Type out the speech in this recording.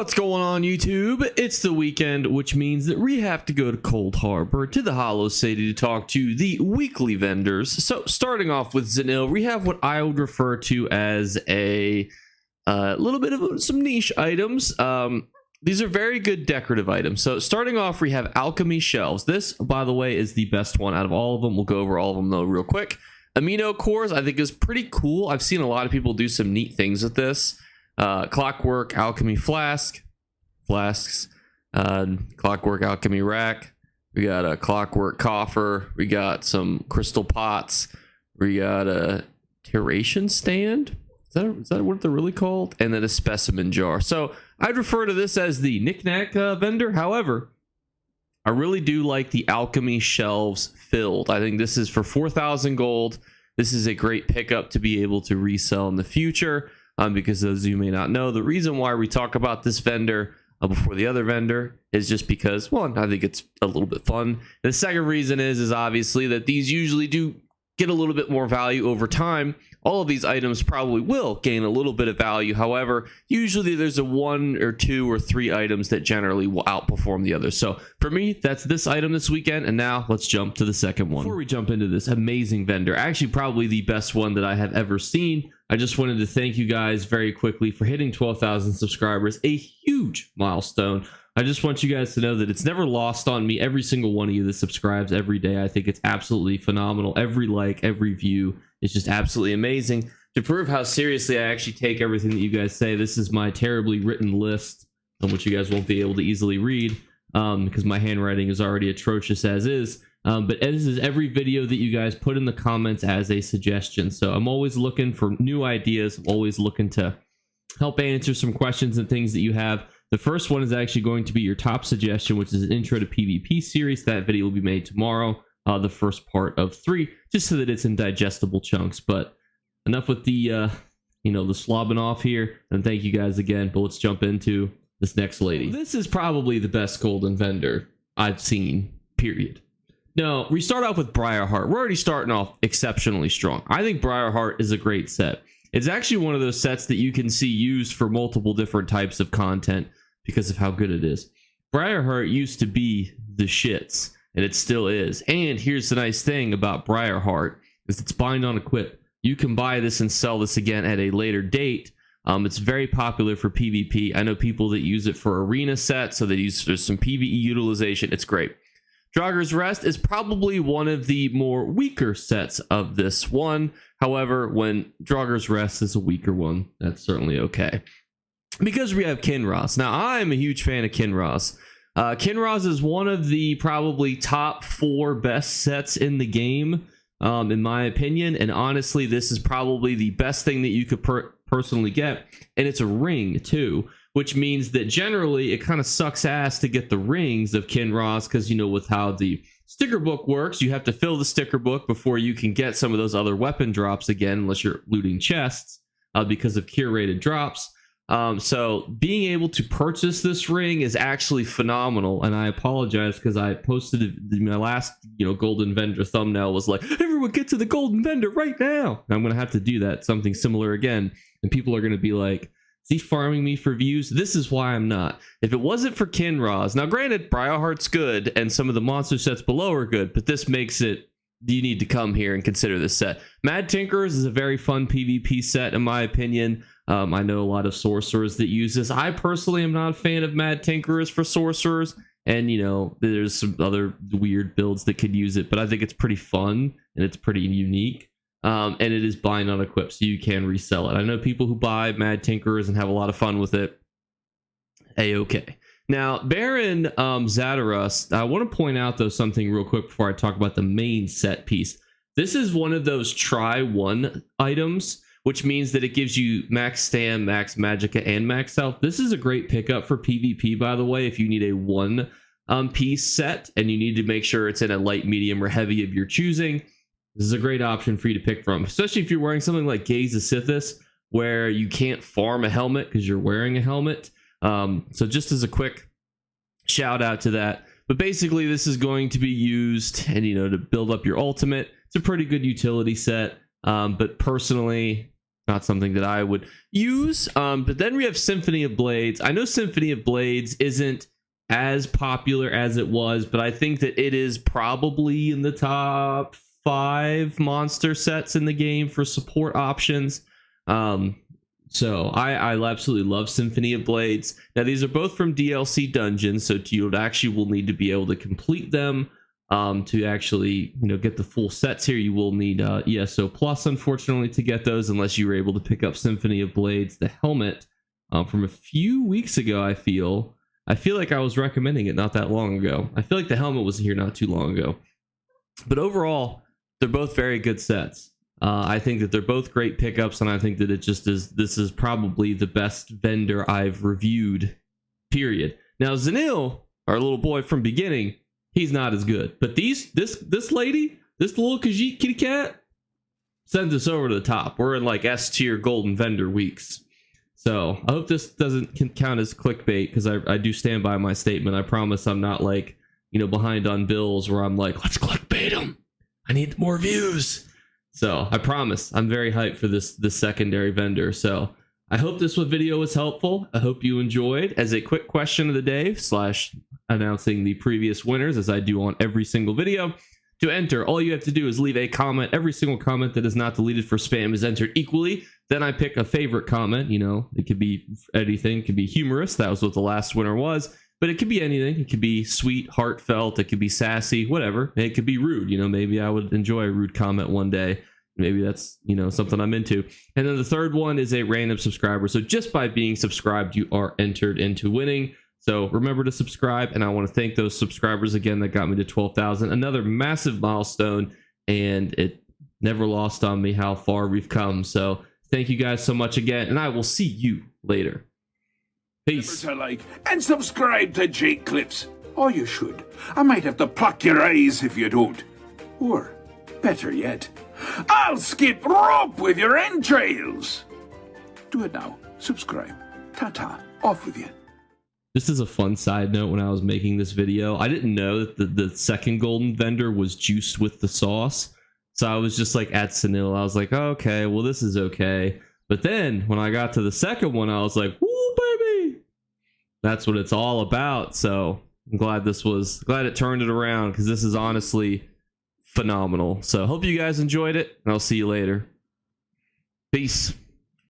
What's going on, YouTube? It's the weekend, which means that we have to go to Cold Harbor, to the Hollow City, to talk to the weekly vendors. So starting off with Zanil, we have what I would refer to as a little bit of some niche items. These are very good decorative items. So starting off, we have alchemy shelves. This, by the way, is the best one out of all of them. We'll go over all of them though real quick. Amino cores, I think, is pretty cool. I've seen a lot of people do some neat things with this. Clockwork alchemy flasks, clockwork alchemy rack. We got a clockwork coffer. We got some crystal pots. We got a terration stand. Is that what they're really called? And then a specimen jar. So I'd refer to this as the knickknack vendor. However, I really do like the alchemy shelves filled. I think this is for 4,000 gold. This is a great pickup to be able to resell in the future. Because those of you may not know, the reason why we talk about this vendor before the other vendor is just because, one, I think it's a little bit fun. And the second reason is obviously that these usually do get a little bit more value over time. All of these items probably will gain a little bit of value. However, usually there's a 1 or 2 or 3 items that generally will outperform the others. So for me, that's this item this weekend. And now let's jump to the second one. Before we jump into this amazing vendor, actually probably the best one that I have ever seen, I just wanted to thank you guys very quickly for hitting 12,000 subscribers, a huge milestone. I just want you guys to know that it's never lost on me. Every single one of you that subscribes every day, I think it's absolutely phenomenal. Every like, every view is just absolutely amazing. To prove how seriously I actually take everything that you guys say, this is my terribly written list, which you guys won't be able to easily read because my handwriting is already atrocious as is. But this is every video that you guys put in the comments as a suggestion. So I'm always looking for new ideas. I'm always looking to help answer some questions and things that you have. The first one is actually going to be your top suggestion, which is an intro to PvP series. That video will be made tomorrow, the first part of 3, just so that it's in digestible chunks. But enough with the, the slobbing off here. And thank you guys again. But let's jump into this next lady. This is probably the best golden vendor I've seen, period. No, we start off with Briarheart. We're already starting off exceptionally strong. I think Briarheart is a great set. It's actually one of those sets that you can see used for multiple different types of content because of how good it is. Briarheart used to be the shits, and it still is. And here's the nice thing about Briarheart is it's bind on equip. You can buy this and sell this again at a later date. It's very popular for PvP. I know people that use it for arena sets, so they use there's some PvE utilization. It's great. Draugr's Rest is probably one of the more weaker sets of this one. However, when Draugr's Rest is a weaker one, that's certainly okay. Because we have Kinross. Now, I'm a huge fan of Kinross. Kinross is one of the probably top 4 best sets in the game, in my opinion. And honestly, this is probably the best thing that you could personally get. And it's a ring, too. Which means that generally it kind of sucks ass to get the rings of Kinross because, with how the sticker book works, you have to fill the sticker book before you can get some of those other weapon drops again, unless you're looting chests because of curated drops. So being able to purchase this ring is actually phenomenal. And I apologize because I posted my last, golden vendor thumbnail was like, everyone get to the golden vendor right now. And I'm going to have to do that, something similar again. And people are going to be like, is he farming me for views? This is why I'm not. If it wasn't for Kinross, now granted, Briarheart's good and some of the monster sets below are good, but this makes it, you need to come here and consider this set. Mad Tinkerers is a very fun PvP set in my opinion. I know a lot of sorcerers that use this. I personally am not a fan of Mad Tinkerers for sorcerers, and there's some other weird builds that could use it, but I think it's pretty fun and it's pretty unique. And it is bind on equip, so you can resell it. I know people who buy Mad Tinkerers and have a lot of fun with it. A-okay. Now, Baron Zadarus, I want to point out, though, something real quick before I talk about the main set piece. This is one of those try one items, which means that it gives you max stam, max magicka, and max health. This is a great pickup for PvP, by the way, if you need a one piece set and you need to make sure it's in a light, medium, or heavy of your choosing. This is a great option for you to pick from, especially if you're wearing something like Gaze of Sithis, where you can't farm a helmet because you're wearing a helmet. So just as a quick shout out to that. But basically, this is going to be used and to build up your ultimate. It's a pretty good utility set. But personally, not something that I would use. But then we have Symphony of Blades. I know Symphony of Blades isn't as popular as it was, but I think that it is probably in the top 5 monster sets in the game for support options. So I absolutely love Symphony of Blades. Now these are both from DLC dungeons, so you actually will need to be able to complete them to actually get the full sets here. You will need ESO Plus, unfortunately, to get those, unless you were able to pick up Symphony of Blades, the helmet, from a few weeks ago. I feel like I was recommending it not that long ago. I feel like the helmet was here not too long ago. But overall, they're both very good sets. I think that they're both great pickups, and I think that this is probably the best vendor I've reviewed, period. Now, Zanil, our little boy from beginning, he's not as good. But this lady, this little Khajiit kitty cat, sends us over to the top. We're in like S tier golden vendor weeks. So I hope this doesn't count as clickbait, because I do stand by my statement. I promise I'm not like, behind on bills where I'm like, let's clickbait them. I need more views. So I promise I'm very hyped for this secondary vendor. So I hope this video was helpful. I hope you enjoyed. As a quick question of the day / announcing the previous winners, as I do on every single video, to enter, all you have to do is leave a comment. Every single comment that is not deleted for spam is entered equally. Then I pick a favorite comment. It could be anything. It could be humorous. That was what the last winner was. But it could be anything. It could be sweet, heartfelt. It could be sassy, whatever. It could be rude. Maybe I would enjoy a rude comment one day. Maybe that's, something I'm into. And then the third one is a random subscriber. So just by being subscribed, you are entered into winning. So remember to subscribe. And I want to thank those subscribers again that got me to 12,000. Another massive milestone. And it never lost on me how far we've come. So thank you guys so much again. And I will see you later. Peace. To like and subscribe to Jake Clips. Or you should. I might have to pluck your eyes if you don't. Or, better yet, I'll skip rope with your entrails. Do it now. Subscribe. Ta-ta. Off with you. Just as a fun side note, when I was making this video, I didn't know that the second golden vendor was juiced with the sauce. So I was just like at Sanil. I was like, oh, okay, well, this is okay. But then when I got to the second one, I was like, woo, baby. That's what it's all about. So I'm glad it turned it around, because this is honestly phenomenal. So hope you guys enjoyed it, and I'll see you later. Peace.